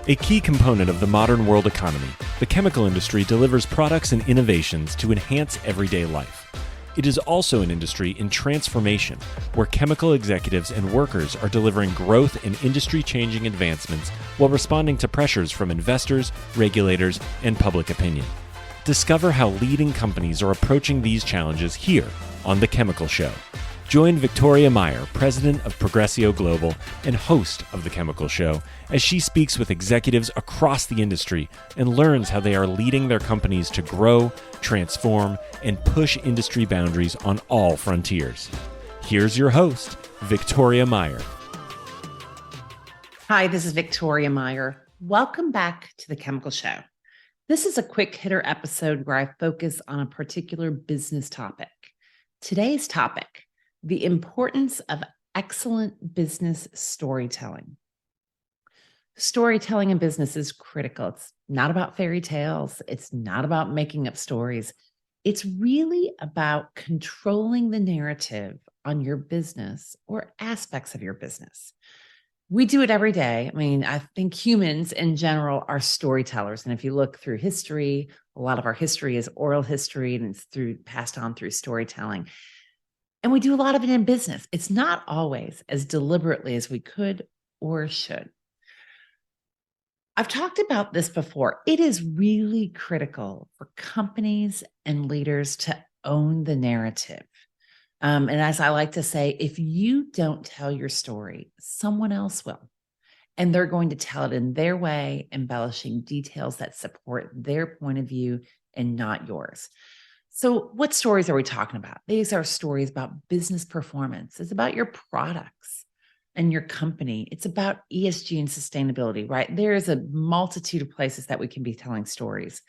A key component of the modern world economy, the chemical industry delivers products and innovations to enhance everyday life. It is also an industry in transformation, where chemical executives and workers are delivering growth and industry-changing advancements while responding to pressures from investors, regulators, and public opinion. Discover how leading companies are approaching these challenges here on The Chemical Show. Join Victoria Meyer, president of Progressio Global and host of The Chemical Show, as she speaks with executives across the industry and learns how they are leading their companies to grow, transform, and push industry boundaries on all frontiers. Here's your host, Victoria Meyer. Hi, this is Victoria Meyer. Welcome back to The Chemical Show. This is a quick hitter episode where I focus on a particular business topic. Today's topic: the importance of excellent business storytelling. Storytelling in business is critical. It's not about fairy tales. It's not about making up stories. It's really about controlling the narrative on your business or aspects of your business. We do it every day. I mean, I think humans in general are storytellers. And if you look through history, a lot of our history is oral history and it's passed on through storytelling. And we do a lot of it in business. It's not always as deliberately as we could or should. I've talked about this before. It is really critical for companies and leaders to own the narrative. And as I like to say, if you don't tell your story, someone else will. And they're going to tell it in their way, embellishing details that support their point of view and not yours. So what stories are we talking about? These are stories about business performance. It's about your products and your company. It's about ESG and sustainability, right? There is a multitude of places that we can be telling stories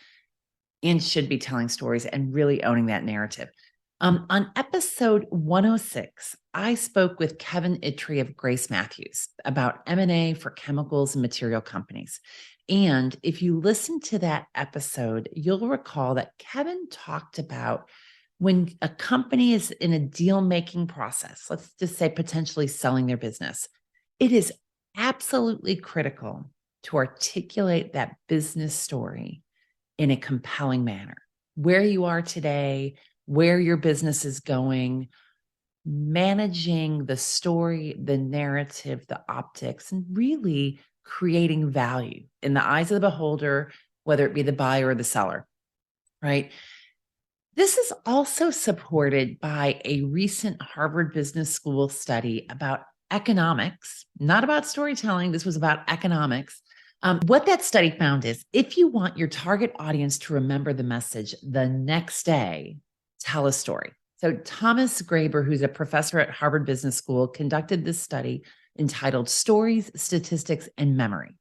and should be telling stories and really owning that narrative. On episode 106, I spoke with Kevin Ittrey of Grace Matthews about M&A for chemicals and material companies. And if you listen to that episode, you'll recall that Kevin talked about when a company is in a deal-making process, let's just say potentially selling their business, it is absolutely critical to articulate that business story in a compelling manner. Where you are today, where your business is going, managing the story, the narrative, the optics, and really creating value in the eyes of the beholder, whether it be the buyer or the seller, right? This is also supported by a recent Harvard Business School study about economics, not about storytelling. This was about economics. What that study found is if you want your target audience to remember the message the next day, tell a story. So Thomas Graeber, who's a professor at Harvard Business School, conducted this study entitled Stories, Statistics, and Memory.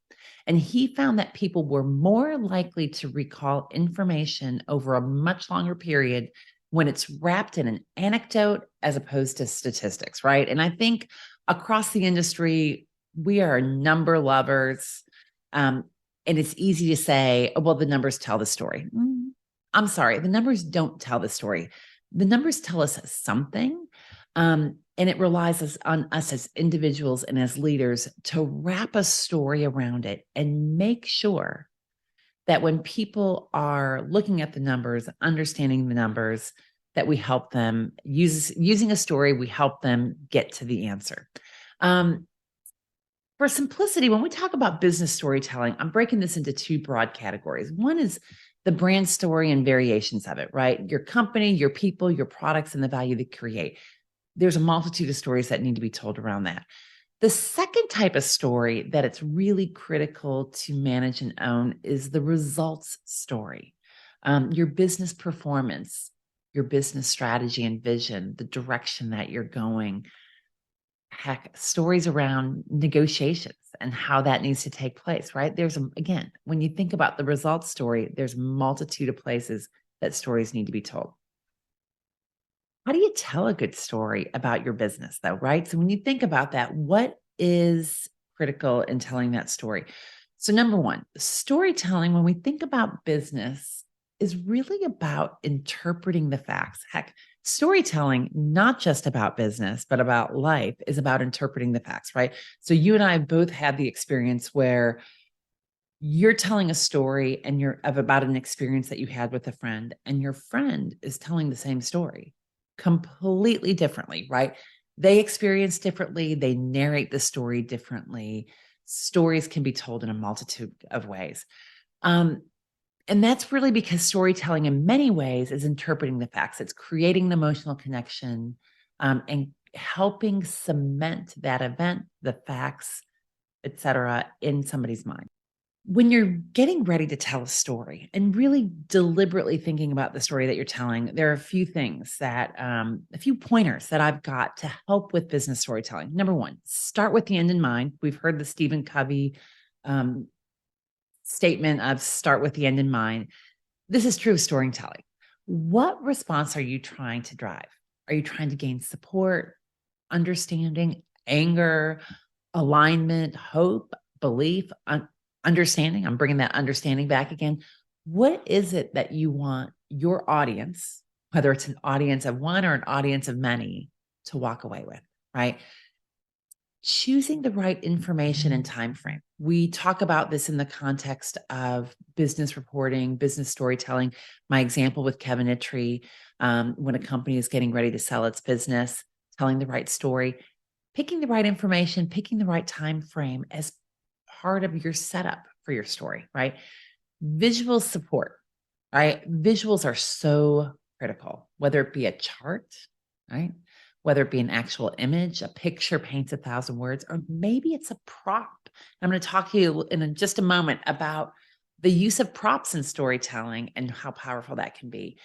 And he found that people were more likely to recall information over a much longer period when it's wrapped in an anecdote as opposed to statistics, right? And I think across the industry, we are number lovers. And it's easy to say, oh, well, the numbers tell the story. I'm sorry, the numbers don't tell the story. The numbers tell us something. And it relies on us as individuals and as leaders to wrap a story around it and make sure that when people are looking at the numbers, understanding the numbers, that we help them using a story, we help them get to the answer. For simplicity, when we talk about business storytelling, I'm breaking this into two broad categories. One is the brand story and variations of it, right? Your company, your people, your products, and the value they create. There's a multitude of stories that need to be told around that. The second type of story that it's really critical to manage and own is the results story. Your business performance, your business strategy and vision, the direction that you're going. Heck, stories around negotiations and how that needs to take place, right? Again, when you think about the results story, there's a multitude of places that stories need to be told. How do you tell a good story about your business, though, right? So when you think about that, what is critical in telling that story? So number one, storytelling, when we think about business, is really about interpreting the facts. Heck, storytelling, not just about business, but about life, is about interpreting the facts, right? So you and I both had the experience where You're telling a story and you're about an experience that you had with a friend, and your friend is telling the same story completely differently, right? They experience differently, they narrate the story differently. Stories can be told in a multitude of ways. Um, and that's really because storytelling, in many ways, is interpreting the facts. It's creating an emotional connection, and helping cement that event, the facts, etc., in somebody's mind. When you're getting ready to tell a story and really deliberately thinking about the story that you're telling, there are a few things that, a few pointers that I've got to help with business storytelling. Number one, start with the end in mind. We've heard the Stephen Covey um, statement of start with the end in mind. This is true of storytelling. What response are you trying to drive? Are you trying to gain support, understanding, anger, alignment, hope, belief, understanding? I'm bringing that understanding back again. What is it that you want your audience, whether it's an audience of one or an audience of many, to walk away with, right? Choosing the right information and time frame. We talk about this in the context of business reporting, business storytelling. My example with Kevin Ittrey, when a company is getting ready to sell its business, telling the right story, picking the right information, picking the right time frame as part of your setup for your story, right? Visual support, right? Visuals are so critical, whether it be a chart, right? Whether it be an actual image, a picture paints 1,000 words, or maybe it's a prop. I'm going to talk to you in just a moment about the use of props in storytelling and how powerful that can be.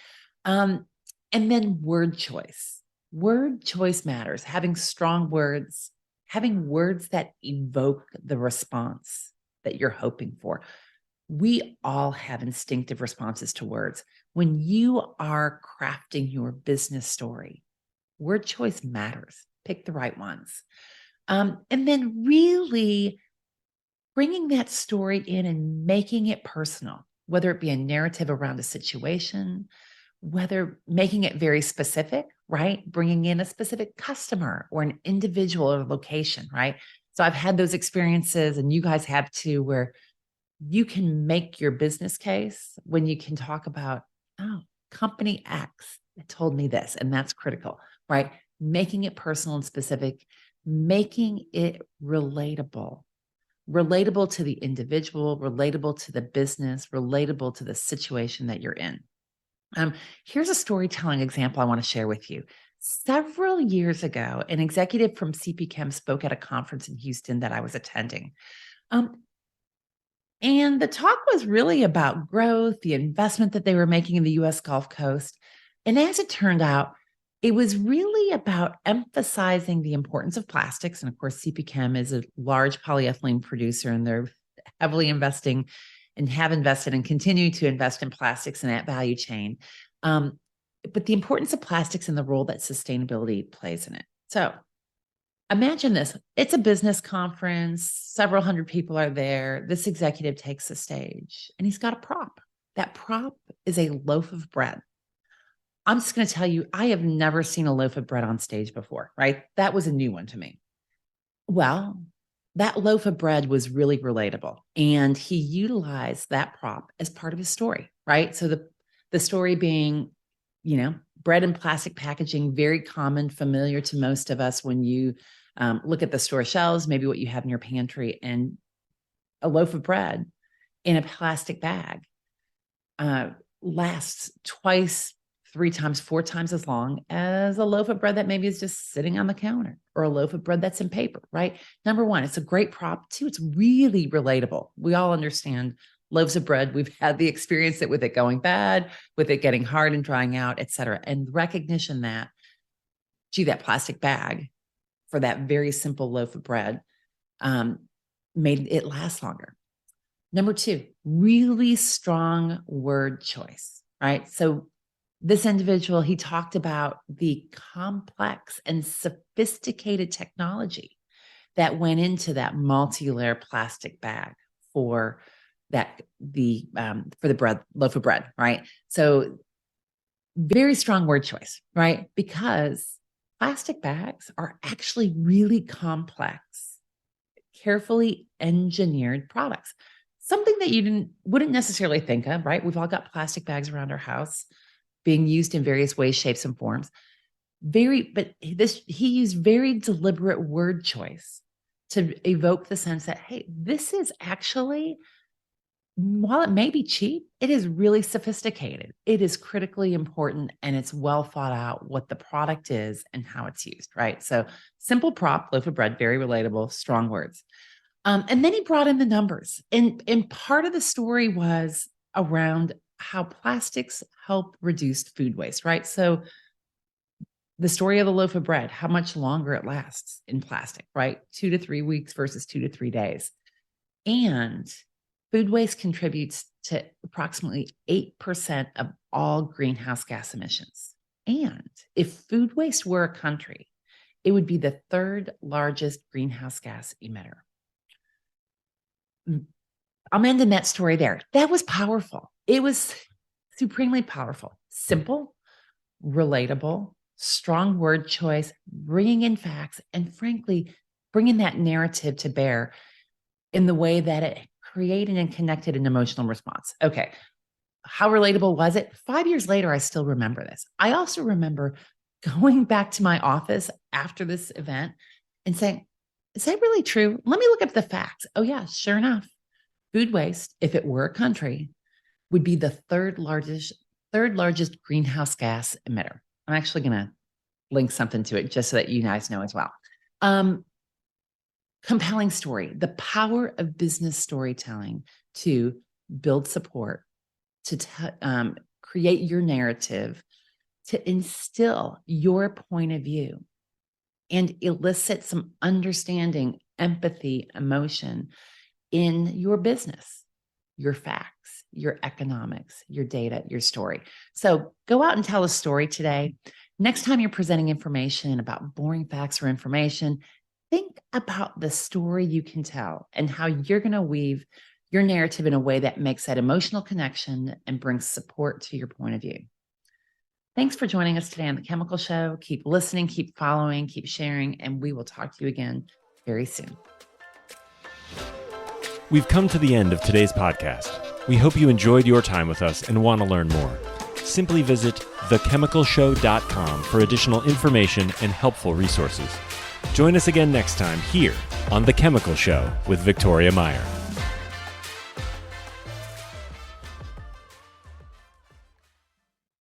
Um, and then word choice. Word choice matters. Having strong words, having words that evoke the response that you're hoping for. We all have instinctive responses to words. When you are crafting your business story, word choice matters. Pick the right ones. And then really bringing that story in and making it personal, whether it be a narrative around a situation, whether making it very specific, right? Bringing in a specific customer or an individual or location, right? So I've had those experiences, and you guys have too, where you can make your business case when you can talk about, oh, company X that told me this, and that's critical, right? Making it personal and specific, making it relatable to the individual, relatable to the business, relatable to the situation that you're in. Here's a storytelling example I want to share with you. Several years ago, an executive from CP Chem spoke at a conference in Houston that I was attending. Um, and the talk was really about growth, the investment that they were making in the US Gulf Coast. And as it turned out, it was really about emphasizing the importance of plastics. And of course, CP Chem is a large polyethylene producer, and they're heavily investing and have invested and continue to invest in plastics in that value chain. But the importance of plastics and the role that sustainability plays in it. So imagine this. It's a business conference. Several hundred people are there. This executive takes the stage and he's got a prop. That prop is a loaf of bread. I'm just going to tell you, I have never seen a loaf of bread on stage before, right? That was a new one to me. Well, that loaf of bread was really relatable, and he utilized that prop as part of his story, right? So the story being, bread in plastic packaging, very common, familiar to most of us when you look at the store shelves, maybe what you have in your pantry, and a loaf of bread in a plastic bag uh, lasts twice, three times, four times as long as a loaf of bread that maybe is just sitting on the counter, or a loaf of bread that's in paper, right? Number one, it's a great prop. Two, it's really relatable. We all understand loaves of bread. We've had the experience that with it going bad, with it getting hard and drying out, et cetera. And recognition that, gee, that plastic bag for that very simple loaf of bread um, made it last longer. Number two, really strong word choice, right? So this individual, he talked about the complex and sophisticated technology that went into that multi-layer plastic bag for for the bread, loaf of bread, right? So very strong word choice, right? Because plastic bags are actually really complex, carefully engineered products. something that you wouldn't necessarily think of, right? We've all got plastic bags around our house being used in various ways, shapes, and forms. He used very deliberate word choice to evoke the sense that, hey, this is actually, while it may be cheap, it is really sophisticated. It is critically important, and it's well thought out what the product is and how it's used, right? So simple prop, loaf of bread, very relatable, strong words. And then he brought in the numbers. And part of the story was around how plastics help reduce food waste, right? So the story of the loaf of bread, how much longer it lasts in plastic, right? 2 to 3 weeks versus 2 to 3 days. And food waste contributes to approximately 8% of all greenhouse gas emissions. And if food waste were a country, it would be the third largest greenhouse gas emitter. I'm ending that story there. That was powerful. It was supremely powerful, simple, relatable, strong word choice, bringing in facts, and frankly, bringing that narrative to bear in the way that it created and connected an emotional response. Okay. How relatable was it? 5 years later, I still remember this. I also remember going back to my office after this event and saying, is that really true? Let me look up the facts. Oh, yeah, sure enough. Food waste, if it were a country, would be the third largest greenhouse gas emitter. I'm actually going to link something to it just so that you guys know as well. Compelling story, the power of business storytelling to build support, to create your narrative, to instill your point of view and elicit some understanding, empathy, emotion in your business, your facts, your economics, your data, your story. So go out and tell a story today. Next time you're presenting information about boring facts or information, think about the story you can tell and how you're going to weave your narrative in a way that makes that emotional connection and brings support to your point of view. Thanks for joining us today on The Chemical Show. Keep listening, keep following, keep sharing, and we will talk to you again very soon. We've come to the end of today's podcast. We hope you enjoyed your time with us and want to learn more. Simply visit thechemicalshow.com for additional information and helpful resources. Join us again next time here on The Chemical Show with Victoria Meyer.